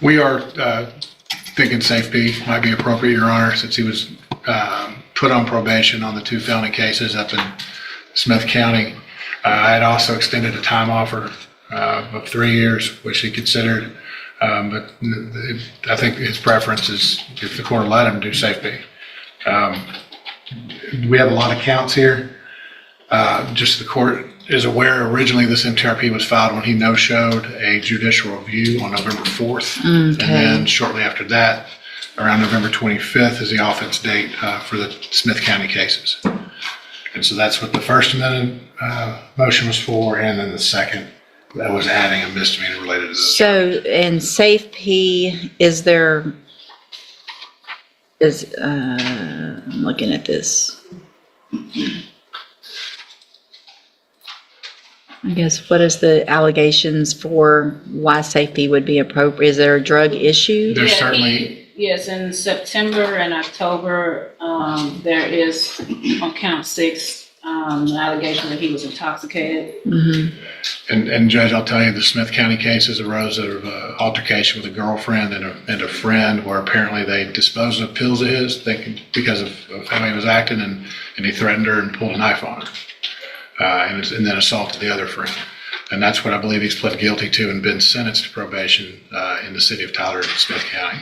We are thinking Safe P might be appropriate, Your Honor, since he was put on probation on the 2 felony cases up in Smith County. I had also extended a time offer of 3 years, which he considered. But I think his preference is, if the court will let him, do Safe P. We have a lot of counts here. Just the court is aware, originally this MTRP was filed when he no-showed a judicial review on November 4th. Okay. And then shortly after that, around November 25th is the offense date for the Smith County cases. And so that's what the First Amendment motion was for, and then the second that was adding a misdemeanor related to this. So in Safe P, I'm looking at this. I guess, what is the allegations for why Safe P would be appropriate? Is there a drug issue? There's certainly, Yes, in September and October, there is on count 6, an allegation that he was intoxicated. Mm-hmm. and Judge, I'll tell you, the Smith County cases arose out of an altercation with a girlfriend and a friend, where apparently they disposed of pills of his, thinking because of how he was acting, and he threatened her and pulled a knife on her. And then assaulted the other friend. And that's what I believe he's pled guilty to and been sentenced to probation in the city of Tyler, Smith County.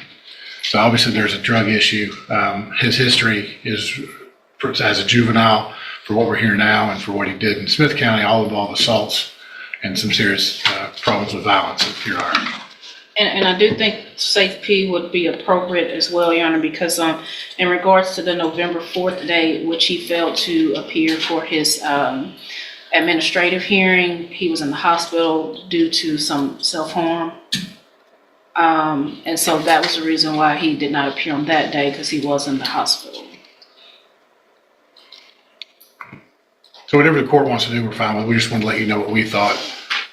So obviously there's a drug issue. His history is, as a juvenile, for what we're hearing now and for what he did in Smith County, all involve assaults and some serious problems with violence, Your Honor. And I do think Safe P would be appropriate as well, Your Honor, because in regards to the November 4th date, which he failed to appear for his administrative hearing, he was in the hospital due to some self-harm. And so that was the reason why he did not appear on that day, because he was in the hospital. So whatever the court wants to do, we're fine with. We just want to let you know what we thought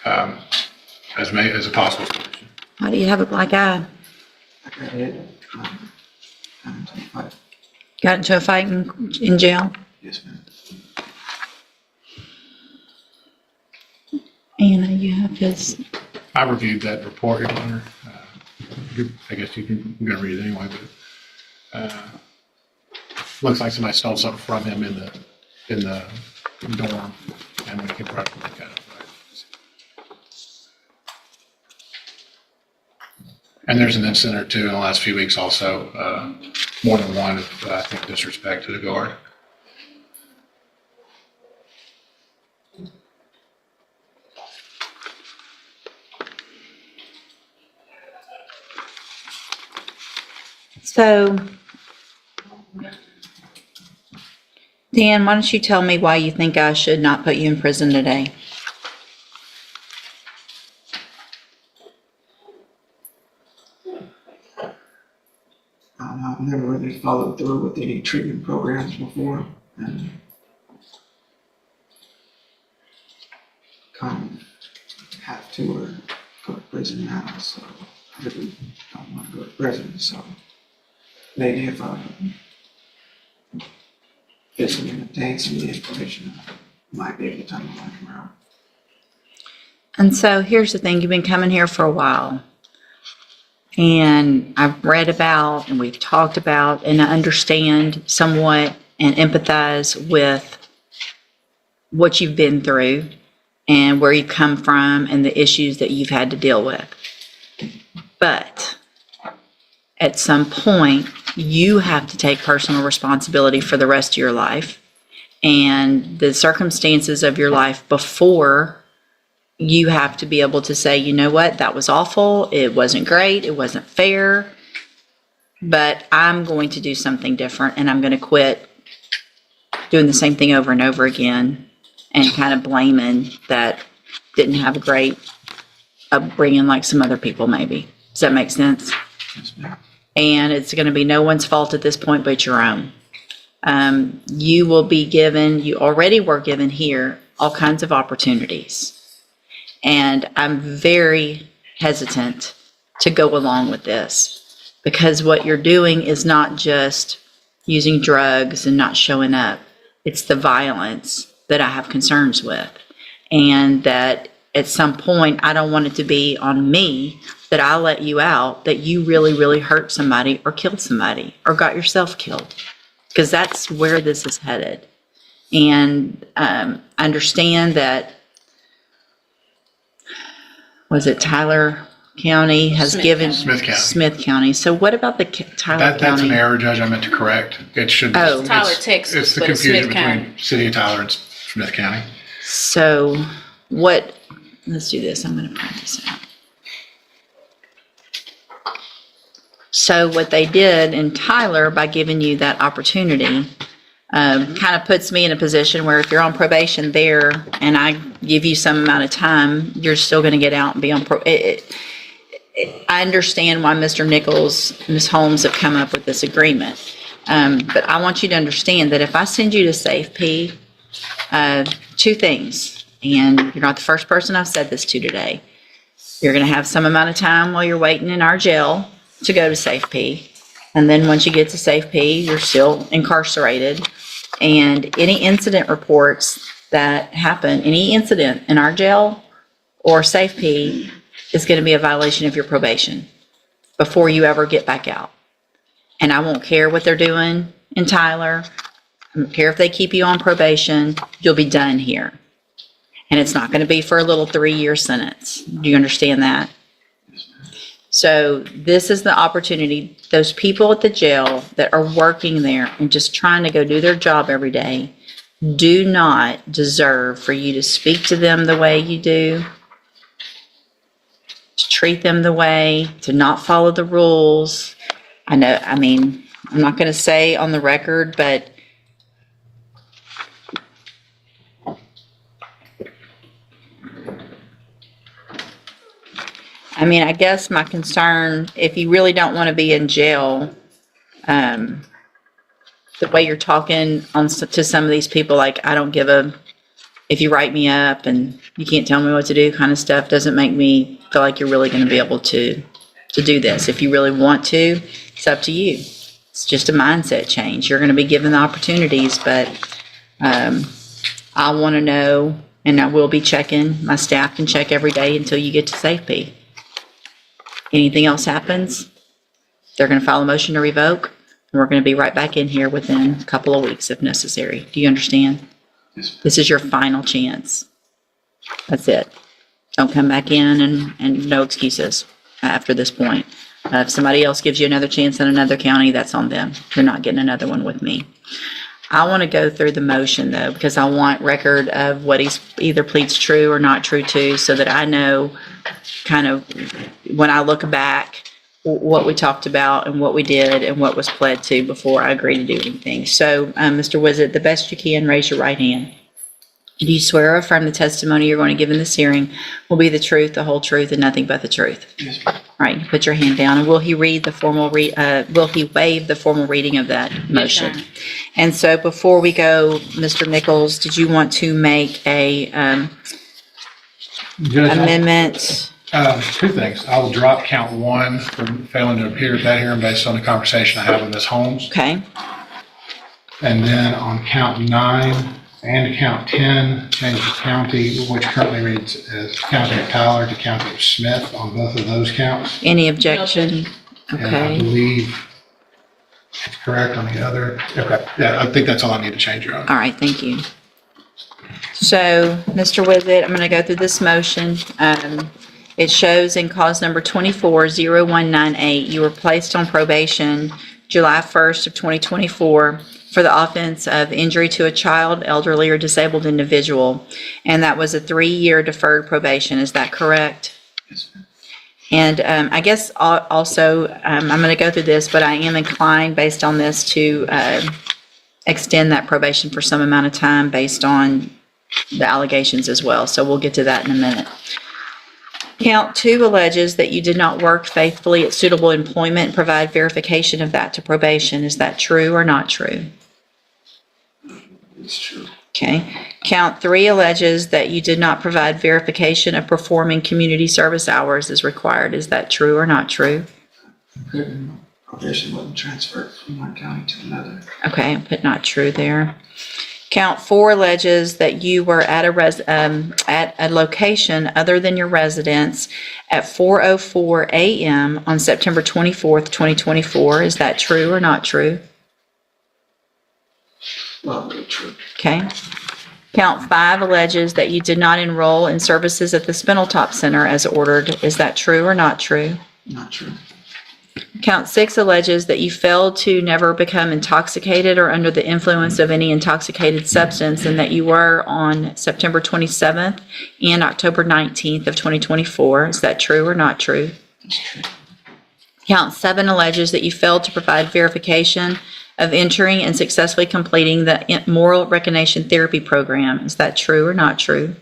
as a possible solution. Why do you have a black eye? I got it. Got into a fight in jail? Yes, ma'am. Anna, you have his. I reviewed that report, Your Honor. I guess you're going to read it anyway, but looks like somebody stole something from him in the dorm, and we can probably look at it. And there's an incident or two in the last few weeks also, more than one of, I think, disrespect to the guard. So, Dan, why don't you tell me why you think I should not put you in prison today? I've never really followed through with any treatment programs before, and kind of have to or go to prison now, so I really don't want to go to prison. So maybe if I get some obtain some information, I might be able to turn my life around. And so here's the thing, you've been coming here for a while. And I've read about and we've talked about and I understand somewhat and empathize with what you've been through and where you've come from and the issues that you've had to deal with. But at some point, you have to take personal responsibility for the rest of your life and the circumstances of your life before. You have to be able to say, you know what, that was awful, it wasn't great, it wasn't fair, but I'm going to do something different and I'm going to quit doing the same thing over and over again and kind of blaming that didn't have a great upbringing like some other people maybe. Does that make sense? Yes, ma'am. And it's going to be no one's fault at this point but your own. You will be given, you already were given here, all kinds of opportunities. And I'm very hesitant to go along with this because what you're doing is not just using drugs and not showing up. It's the violence that I have concerns with. And that at some point, I don't want it to be on me that I let you out that you really, really hurt somebody or killed somebody or got yourself killed. Because that's where this is headed. And understand that, was it Tyler County has Smith given County. Smith County. Smith County. So what about the Tyler That's an County? error, Judge, I meant to correct. It should be. Oh. Tyler, it's- Texas, It's the but it's confusion Smith County. between City of Tyler and Smith County. So what, let's do this. I'm going to print this out. So what they did in Tyler by giving you that opportunity kind of puts me in a position where if you're on probation there and I give you some amount of time, you're still going to get out and be on I understand why Mr. Nichols and Ms. Holmes have come up with this agreement. But I want you to understand that if I send you to Safe two things, and you're not the first person I've said this to today. You're going to have some amount of time while you're waiting in our jail to go to Safe And then once you get to Safe you're still incarcerated. And any incident reports that happen, any incident in our jail or Safe is going to be a violation of your probation before you ever get back out. And I won't care what they're doing in Tyler. I don't care if they keep you on probation. You'll be done here. And it's not going to be for a little 3-year sentence. Do you understand that? So this is the opportunity. Those people at the jail that are working there and just trying to go do their job every day do not deserve for you to speak to them the way you do, to treat them the way, to not follow the rules. I'm not going to say on the record, but I guess my concern, if you really don't want to be in jail, the way you're talking to some of these people, like, I don't give if you write me up and you can't tell me what to do kind of stuff, doesn't make me feel like you're really going to be able to do this. If you really want to, it's up to you. It's just a mindset change. You're going to be given the opportunities, but I want to know, and I will be checking. My staff can check every day until you get to Safe Anything else happens, they're going to file a motion to revoke, and we're going to be right back in here within a couple of weeks if necessary. Do you understand? Yes. This is your final chance. That's it. Don't come back in and no excuses after this point. If somebody else gives you another chance in another county, that's on them. You're not getting another one with me. I want to go through the motion though, because I want record of what he's either pleads true or not true to, so that I know kind of when I look back what we talked about and what we did and what was pled to before I agree to do anything. So, Mr. Wizard, the best you can, raise your right hand. Do you swear or affirm the testimony you're going to give in this hearing will be the truth, the whole truth, and nothing but the truth? Yes, ma'am. All right, put your hand down. And will he waive the formal reading of that motion? Yes, And so before we go, Mr. Nichols, did you want to make a Judge, amendment? two things. I will drop count 1 for failing to appear at that hearing based on the conversation I had with Ms. Holmes. Okay, And then on count 9 and count 10, change the county, which currently reads as County of Tyler to County of Smith on both of those counts. any objection? And I Okay, believe it's correct on the other. Okay, yeah, I think that's all I need to change, Your Honor. all right, thank you. So, Mr. Wizard, I'm going to go through this motion. It shows in cause number 240198, you were placed on probation July 1st of 2024 for the offense of injury to a child, elderly, or disabled individual. And that was a 3-year deferred probation. Is that correct? Yes, ma'am. And I guess also, I'm going to go through this, but I am inclined based on this to extend that probation for some amount of time based on the allegations as well. So we'll get to that in a minute. Count 2 alleges that you did not work faithfully at suitable employment and provide verification of that to probation. Is that true or not true? It's true. Okay. Count 3 alleges that you did not provide verification of performing community service hours as required. Is that true or not true? Probation wasn't transferred from one county to another. Okay, I put not true there. Count 4 alleges that you were at a location other than your residence at 4:04 a.m. on September 24th, 2024. Is that true or not true? Probably true. Okay. Count 5 alleges that you did not enroll in services at the Spindletop Center as ordered. Is that true or not true? Not true. Count 6 alleges that you failed to never become intoxicated or under the influence of any intoxicated substance, and that you were on September 27th and October 19th of 2024. Is that true or not true? That's true. Count 7 alleges that you failed to provide verification of entering and successfully completing the moral recognition therapy program. Is that true or not true?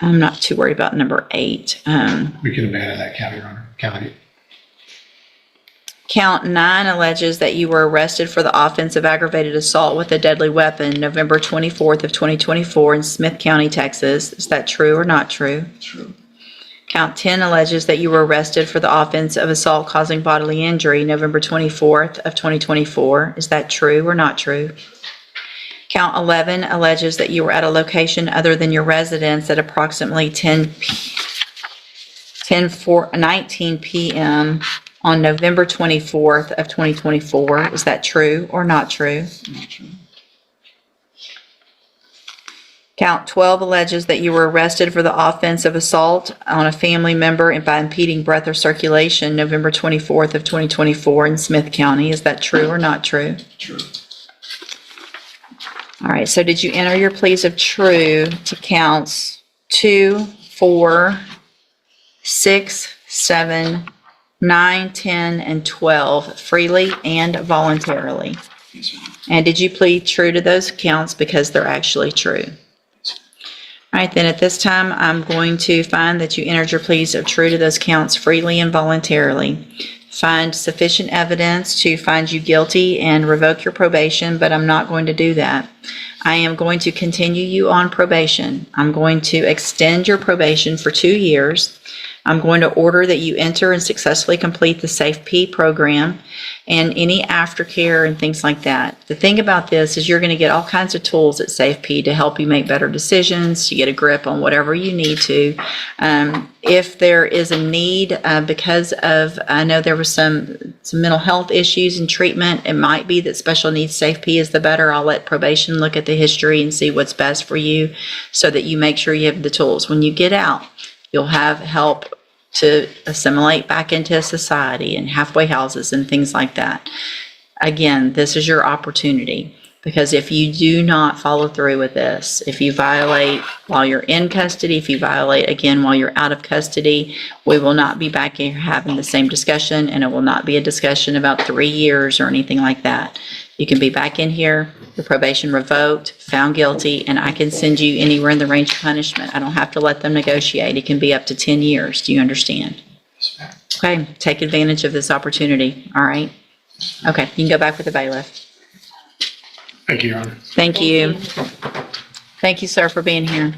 I'm not too worried about number 8. We can abandon that count, Your Honor. County. Count 9 alleges that you were arrested for the offense of aggravated assault with a deadly weapon November 24th of 2024 in Smith County, Texas. Is that true or not true? True. Count 10 alleges that you were arrested for the offense of assault causing bodily injury November 24th of 2024. Is that true or not true? Count 11 alleges that you were at a location other than your residence at approximately 19 p.m. on November 24th of 2024. Is that true or not true? Not true. Count 12 alleges that you were arrested for the offense of assault on a family member and by impeding breath or circulation November 24th of 2024 in Smith County. Is that true or not true? True. All right, so did you enter your pleas of true to counts 2, 4, 6, 7, 9, 10, and 12 freely and voluntarily? Yes, ma'am. And did you plead true to those counts because they're actually true? All right, then at this time, I'm going to find that you entered your pleas of true to those counts freely and voluntarily. Find sufficient evidence to find you guilty and revoke your probation, but I'm not going to do that. I am going to continue you on probation. I'm going to extend your probation for 2 years. I'm going to order that you enter and successfully complete the SafeP program and any aftercare and things like that. The thing about this is you're going to get all kinds of tools at SafeP to help you make better decisions, to get a grip on whatever you need to. If there is a need, because of, I know there was some mental health issues and treatment, it might be that special needs SafeP is the better. I'll let probation look at the history and see what's best for you so that you make sure you have the tools. When you get out, you'll have help to assimilate back into society and halfway houses and things like that. Again, this is your opportunity, because if you do not follow through with this, if you violate while you're in custody, if you violate again while you're out of custody, we will not be back here having the same discussion, and it will not be a discussion about 3 years or anything like that. You can be back in here, your probation revoked, found guilty, and I can send you anywhere in the range of punishment. I don't have to let them negotiate. It can be up to 10 years. Do you understand? Yes, ma'am. Okay, take advantage of this opportunity, all right? Okay, you can go back with the bailiff. Thank you, Your Honor. Thank you. Thank you, sir, for being here.